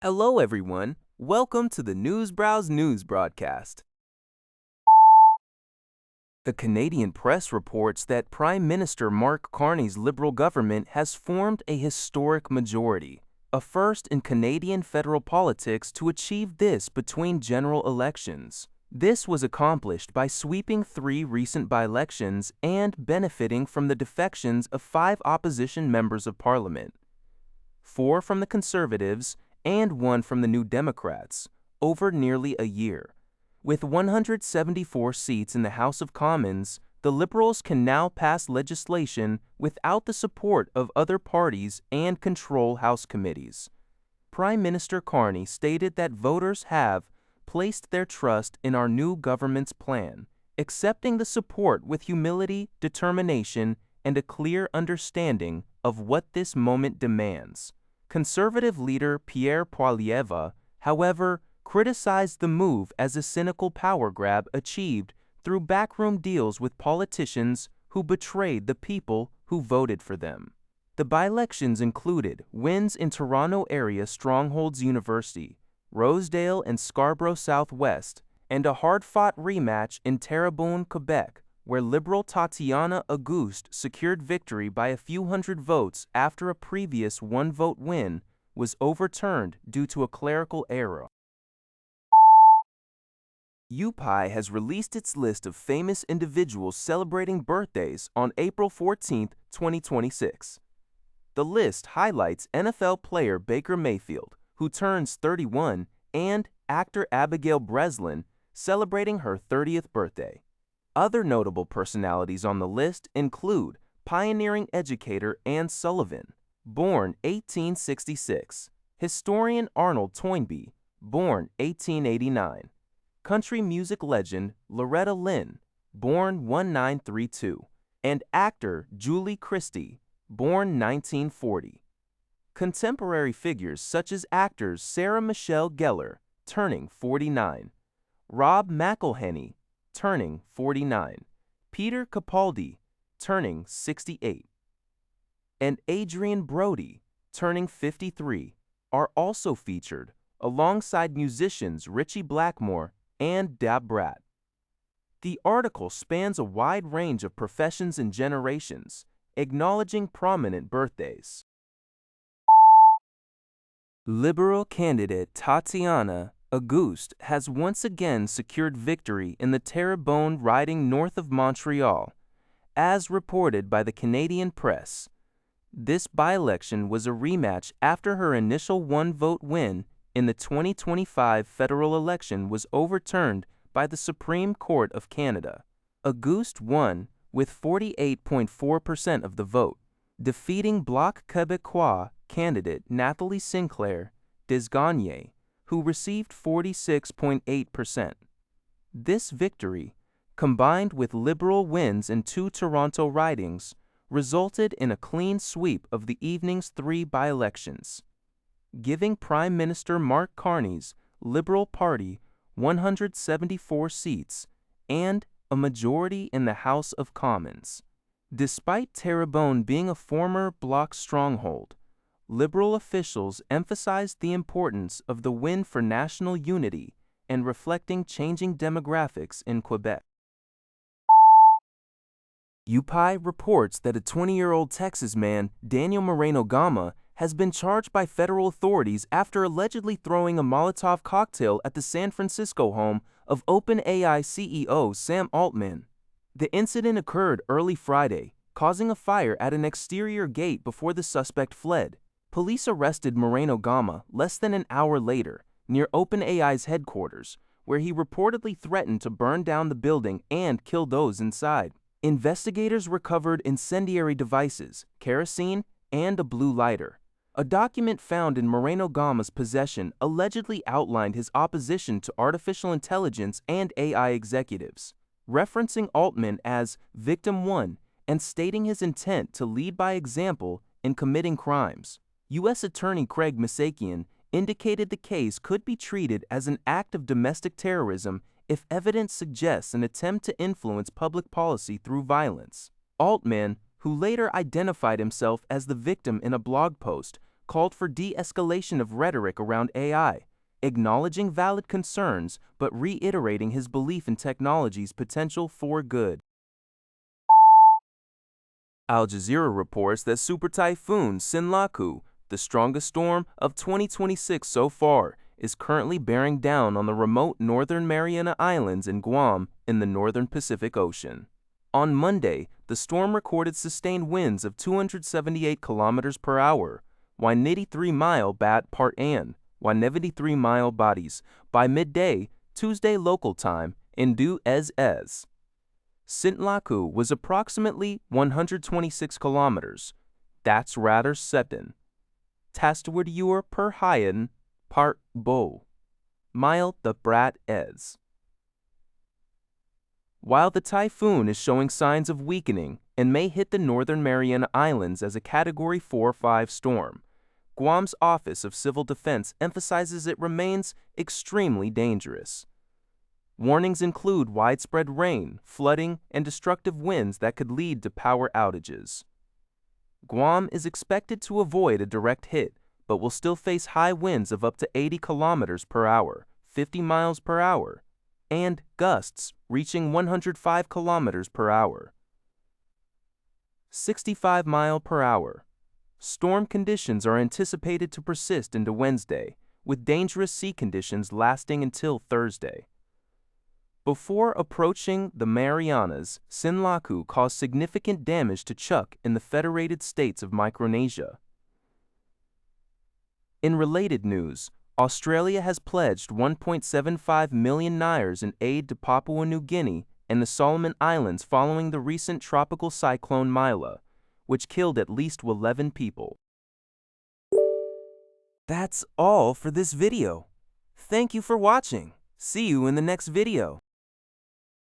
Hello, everyone. Welcome to the Newsbrowse News broadcast. The Canadian press reports that Prime Minister Mark Carney's Liberal government has formed a historic majority, a first in Canadian federal politics to achieve this between general elections. This was accomplished by sweeping 3 recent by-elections and benefiting from the defections of 5 opposition members of Parliament, 4 from the Conservatives and 1 from the New Democrats, over nearly a year. With 174 seats in the House of Commons, the Liberals can now pass legislation without the support of other parties and control House committees. Prime Minister Carney stated that voters have placed their trust in our new government's plan, accepting the support with humility, determination, and a clear understanding of what this moment demands. Conservative leader Pierre Poilievre, however, criticized the move as a cynical power grab achieved through backroom deals with politicians who betrayed the people who voted for them. The by-elections included wins in Toronto area strongholds University, Rosedale and Scarborough Southwest, and a hard-fought rematch in Terrebonne, Quebec, where Liberal Tatiana Auguste secured victory by a few hundred votes after a previous one-vote win was overturned due to a clerical error. UPI has released its list of famous individuals celebrating birthdays on April 14, 2026. The list highlights NFL player Baker Mayfield, who turns 31, and actor Abigail Breslin, celebrating her 30th birthday. Other notable personalities on the list include pioneering educator Anne Sullivan, born 1866, historian Arnold Toynbee, born 1889, country music legend Loretta Lynn, born 1932, and actor Julie Christie, born 1940. Contemporary figures such as actors Sarah Michelle Gellar, turning 49, Rob McElhenney, turning 49, Peter Capaldi, turning 68, and Adrian Brody, turning 53, are also featured alongside musicians Ritchie Blackmore and Dab Brat. The article spans a wide range of professions and generations, acknowledging prominent birthdays. Liberal candidate Tatiana Auguste has once again secured victory in the Terrebonne riding north of Montreal, as reported by the Canadian press. This by-election was a rematch after her initial one-vote win in the 2025 federal election was overturned by the Supreme Court of Canada. Auguste won with 48.4% of the vote, defeating Bloc Québécois candidate Nathalie Sinclair Desgagne, who received 46.8%. This victory, combined with Liberal wins in 2 Toronto ridings, resulted in a clean sweep of the evening's 3 by-elections, giving Prime Minister Mark Carney's Liberal Party 174 seats and a majority in the House of Commons. Despite Terrebonne being a former Bloc stronghold, Liberal officials emphasized the importance of the win for national unity and reflecting changing demographics in Quebec. UPI reports that a 20-year-old Texas man, Daniel Moreno Gama, has been charged by federal authorities after allegedly throwing a Molotov cocktail at the San Francisco home of OpenAI CEO Sam Altman. The incident occurred early Friday, causing a fire at an exterior gate before the suspect fled. Police arrested Moreno Gama less than an hour later, near OpenAI's headquarters, where he reportedly threatened to burn down the building and kill those inside. Investigators recovered incendiary devices, kerosene, and a blue lighter. A document found in Moreno Gama's possession allegedly outlined his opposition to artificial intelligence and AI executives, referencing Altman as Victim 1 and stating his intent to lead by example in committing crimes. U.S. Attorney Craig Masakian indicated the case could be treated as an act of domestic terrorism if evidence suggests an attempt to influence public policy through violence. Altman, who later identified himself as the victim in a blog post, called for de-escalation of rhetoric around AI, acknowledging valid concerns but reiterating his belief in technology's potential for good. Al Jazeera reports that Super Typhoon Sinlaku, the strongest storm of 2026 so far, is currently bearing down on the remote northern Mariana Islands in Guam in the northern Pacific Ocean. On Monday, the storm recorded sustained winds of 278 kilometers per hour, 183 mile bat part an, 193 mile bodies, by midday, Tuesday local time, in due as. Sinlaku was approximately 126 kilometers. That's rather 7. Tastward ur per hyen, part bo. Mile the brat es. While the typhoon is showing signs of weakening and may hit the northern Mariana Islands as a Category 4 or 5 storm, Guam's Office of Civil Defense emphasizes it remains extremely dangerous. Warnings include widespread rain, flooding, and destructive winds that could lead to power outages. Guam is expected to avoid a direct hit, but will still face high winds of up to 80 kilometers per hour, 50 miles per hour, and gusts reaching 105 kilometers per hour. 65 mile per hour. Storm conditions are anticipated to persist into Wednesday, with dangerous sea conditions lasting until Thursday. Before approaching the Marianas, Sinlaku caused significant damage to Chuuk in the Federated States of Micronesia. In related news, Australia has pledged 1.75 million naira in aid to Papua New Guinea and the Solomon Islands following the recent tropical cyclone Mila, which killed at least 11 people. That's all for this video. Thank you for watching. See you in the next video.